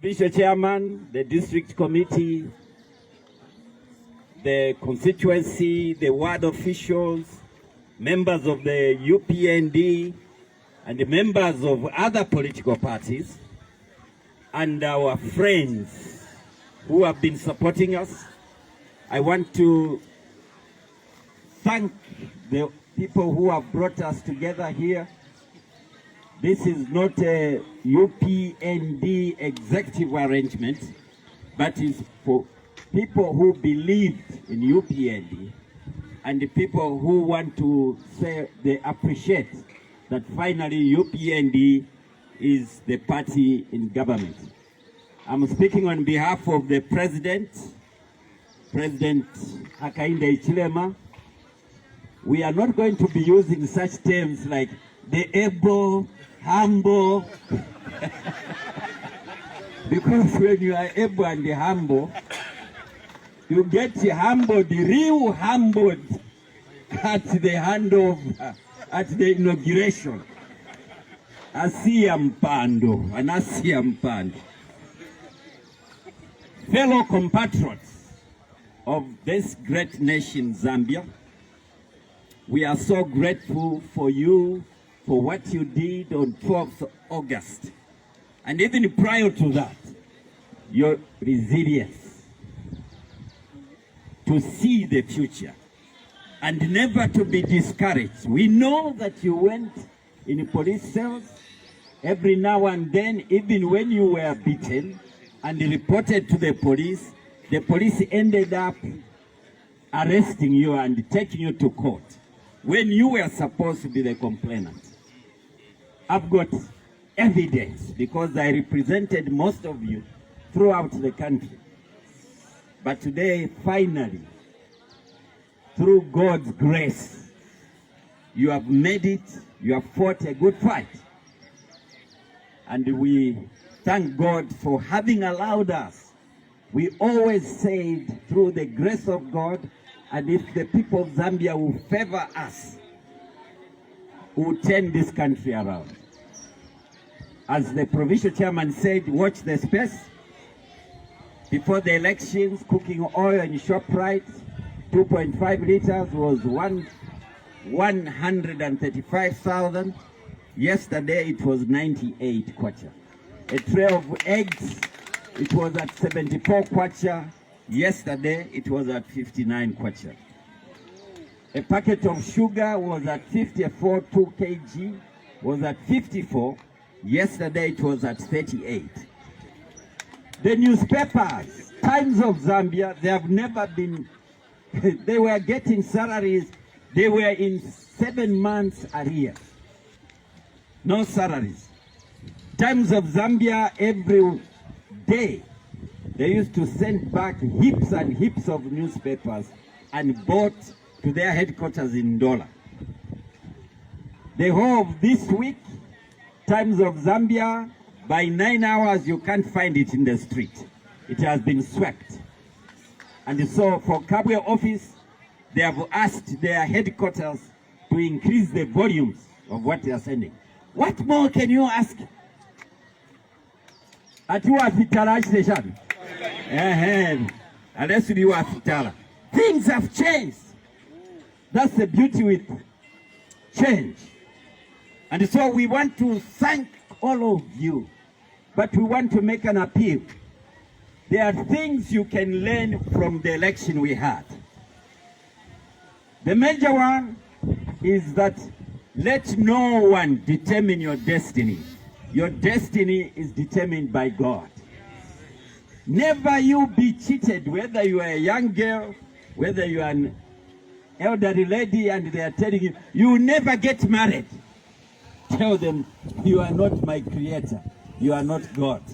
Vice Chairman, the district committee, the constituency, the ward officials, members of the UPND, and the members of other political parties, and our friends who have been supporting us. I want to thank the people who have brought us together here. This is not a UPND executive arrangement, but is for people who believe in UPND and the people who want to say they appreciate that finally UPND is the party in government. I'm speaking on behalf of the President Hakainde Hichilema. We are not going to be using such terms like the able, humble, because when you are able and humble, you get humbled, real humbled at the hand of, at the inauguration. Asia mpando, anasia mpando. Fellow compatriots of this great nation, Zambia, we are so grateful for you, for what you did on 12th August. And even prior to that, your resilience to see the future and never to be discouraged. We know that you went in police cells every now and then, even when you were beaten and reported to the police ended up arresting you and taking you to court when you were supposed to be the complainant. I've got evidence because I represented most of you throughout the country. But today, finally, through God's grace, you have made it, you have fought a good fight. And we thank God for having allowed us. We always said through the grace of God, and if the people of Zambia will favor us, we will turn this country around. As the provincial chairman said, watch the space. Before the elections, cooking oil in ShopRite, 2.5 liters was 135,000. Yesterday it was 98 kwacha. A tray of eggs, it was at 74 kwacha. Yesterday it was at 59 kwacha. A packet of sugar was at 54, 2 kg, was at 54. Yesterday it was at 38. The newspapers, Times of Zambia, they have never been, they were getting salaries, they were in 7 months arrears. No salaries. Times of Zambia, every day, they used to send back heaps and heaps of newspapers and bought to their headquarters in Ndola. The whole of this week, Times of Zambia, by 9 hours, you can't find it in the street. It has been swept. And so for Kabwe office, they have asked their headquarters to increase the volumes of what they are sending. What more can you ask? Unless you are fitara. Things have changed. That's the beauty with change. And so we want to thank all of you, but we want to make an appeal. There are things you can learn from the election we had. The major one is that let no one determine your destiny. Your destiny is determined by God. Never you be cheated, whether you are a young girl, whether you are an elderly lady and they are telling you, you will never get married. Tell them, you are not my creator. You are not God.